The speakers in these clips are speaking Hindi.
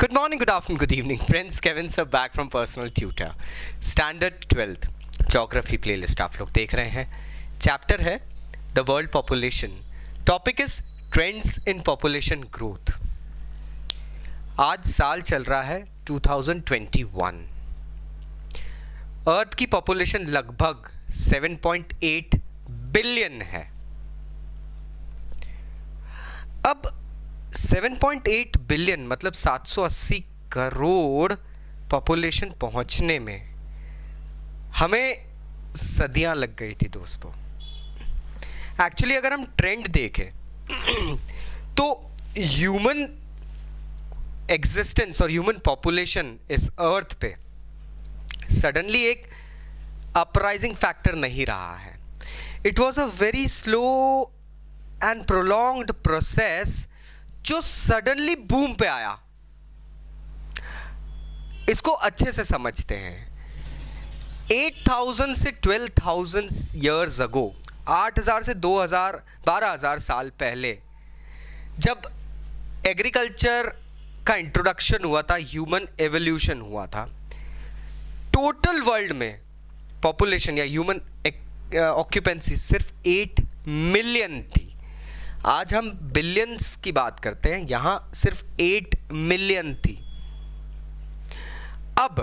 Good morning, good afternoon, good evening, friends. Kevin sir back from Personal Tutor. Standard 12th Geography playlist आप लोग देख रहे हैं. चैप्टर है The World Population. Topic is trends in population growth. आज साल चल रहा है 2021. अर्थ की पॉपुलेशन लगभग 7.8 बिलियन है. अब 7.8 बिलियन मतलब 780 करोड़ पॉपुलेशन पहुंचने में हमें सदियां लग गई थी दोस्तों. एक्चुअली अगर हम ट्रेंड देखें तो ह्यूमन एग्जिस्टेंस और ह्यूमन पॉपुलेशन इस अर्थ पे सडनली एक अपराइजिंग फैक्टर नहीं रहा है. It was a very slow and prolonged process जो सडनली बूम पे आया. इसको अच्छे से समझते हैं. 8,000 से 12,000 ईयर्स अगो, 8,000 से 2,000 12,000 साल पहले जब एग्रीकल्चर का इंट्रोडक्शन हुआ था, ह्यूमन एवोल्यूशन हुआ था, टोटल वर्ल्ड में पॉपुलेशन या ह्यूमन ऑक्यूपेंसी सिर्फ 8 मिलियन थी. आज हम बिलियंस की बात करते हैं, यहां सिर्फ 8 मिलियन थी. अब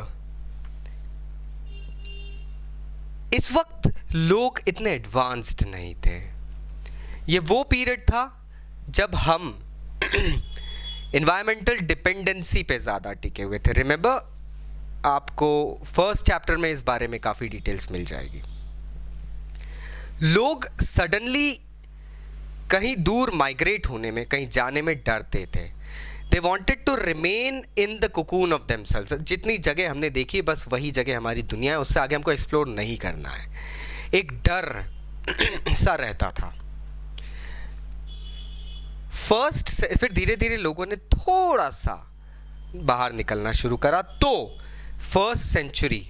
इस वक्त लोग इतने एडवांस्ड नहीं थे. ये वो पीरियड था जब हम एनवायरमेंटल डिपेंडेंसी पे ज़्यादा टिके हुए थे. रिमेंबर, आपको फर्स्ट चैप्टर में इस बारे में काफ़ी डिटेल्स मिल जाएगी. लोग सडनली कहीं दूर माइग्रेट होने में, कहीं जाने में डरते थे. They wanted to remain in the cocoon of themselves. जितनी जगह हमने देखी बस वही जगह हमारी दुनिया है, उससे आगे हमको एक्सप्लोर नहीं करना है. एक डर सा रहता था. फर्स्ट से फिर धीरे धीरे लोगों ने थोड़ा सा बाहर निकलना शुरू करा. तो फर्स्ट सेंचुरी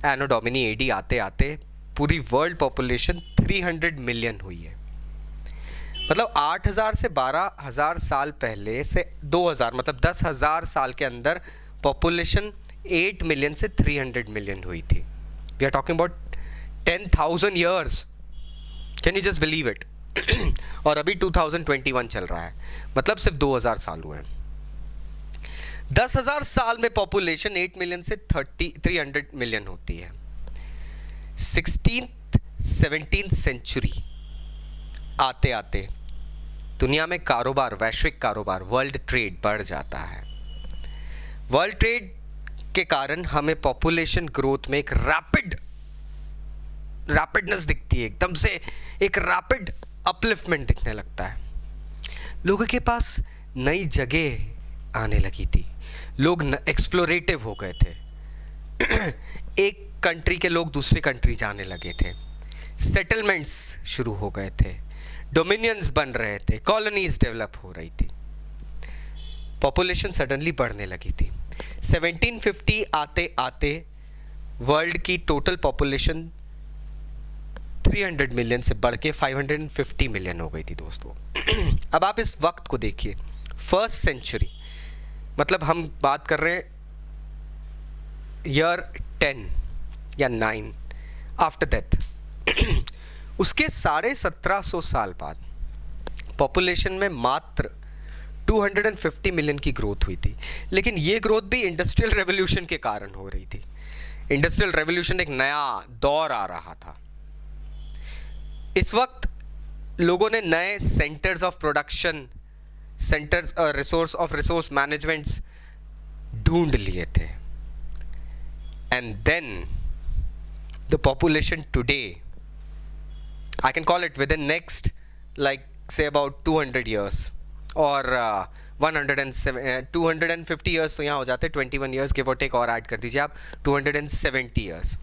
एनो डोमिनी एडी आते आते पूरी वर्ल्ड पॉपुलेशन 300 मिलियन हुई है. मतलब 8,000 से 12,000 साल पहले से 2,000 मतलब 10,000 साल के अंदर पॉपुलेशन 8 मिलियन से 300 मिलियन हुई थी. We are talking about 10,000 years. Can you just believe it? और अभी 2021 चल रहा है, मतलब सिर्फ 2,000 साल हुए हैं. 10,000 साल में पॉपुलेशन 8 मिलियन से 300 मिलियन होती है. 16th 17th सेंचुरी आते आते दुनिया में कारोबार, वैश्विक कारोबार, वर्ल्ड ट्रेड बढ़ जाता है. वर्ल्ड ट्रेड के कारण हमें पॉपुलेशन ग्रोथ में एक रैपिडनेस दिखती है. एकदम से एक रैपिड अपलिफ्टमेंट दिखने लगता है. लोगों के पास नई जगह आने लगी थी. लोग एक्सप्लोरेटिव हो गए थे. एक कंट्री के लोग दूसरी कंट्री जाने लगे थे. सेटलमेंट्स शुरू हो गए थे. डोमिनियंस बन रहे थे. कॉलोनीज डेवलप हो रही थी. पॉपुलेशन सडनली बढ़ने लगी थी. 1750 आते आते वर्ल्ड की टोटल पॉपुलेशन 300 मिलियन से बढ़ के 550 मिलियन हो गई थी दोस्तों. अब आप इस वक्त को देखिए. फर्स्ट सेंचुरी मतलब हम बात कर रहे हैं ईयर 10 या 9 आफ्टर डेथ. उसके 1750 साल बाद पॉपुलेशन में मात्र 250 मिलियन की ग्रोथ हुई थी. लेकिन ये ग्रोथ भी इंडस्ट्रियल रेवोल्यूशन के कारण हो रही थी. इंडस्ट्रियल रेवोल्यूशन एक नया दौर आ रहा था. इस वक्त लोगों ने नए centres of production, centres resource managements ढूंढ लिए थे. And then the population today, I can call it within next, like say about 200 years or 250 years तो यहाँ हो जाते. 21 years give or take और ऐड कर दीजिए आप. 270 years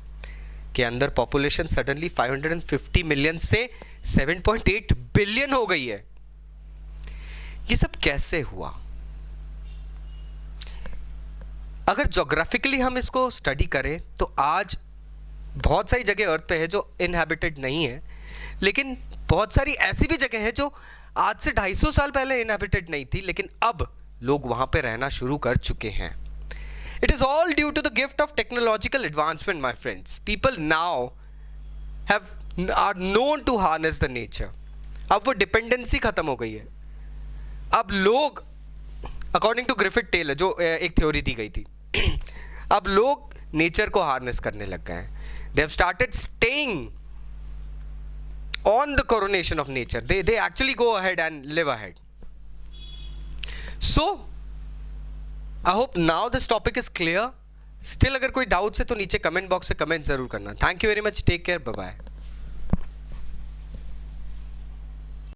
के अंदर पॉपुलेशन सडनली 550 मिलियन से 7.8 बिलियन हो गई है. ये सब कैसे हुआ? अगर जोग्राफिकली हम इसको स्टडी करें तो आज बहुत सारी जगह अर्थ पे है जो इनहैबिटेड नहीं है, लेकिन बहुत सारी ऐसी भी जगह है जो आज से 250 साल पहले इनहैबिटेड नहीं थी, लेकिन अब लोग वहाँ पे रहना शुरू कर चुके हैं. It is all due to the gift of technological advancement, my friends. People now are known to harness the nature. अब वो डिपेंडेंसी खत्म हो गई है. अब लोग, अकॉर्डिंग टू ग्रिफिथ टेलर, जो एक थ्योरी दी गई थी, अब लोग नेचर को हार्नेस करने लग गए हैं. They have started staying on the coronation of nature. They actually go ahead and live ahead. So I hope now this topic is clear. Still अगर कोई डाउट्स है तो नीचे कमेंट बॉक्स से कमेंट जरूर करना. Thank you very much. Take care. Bye bye.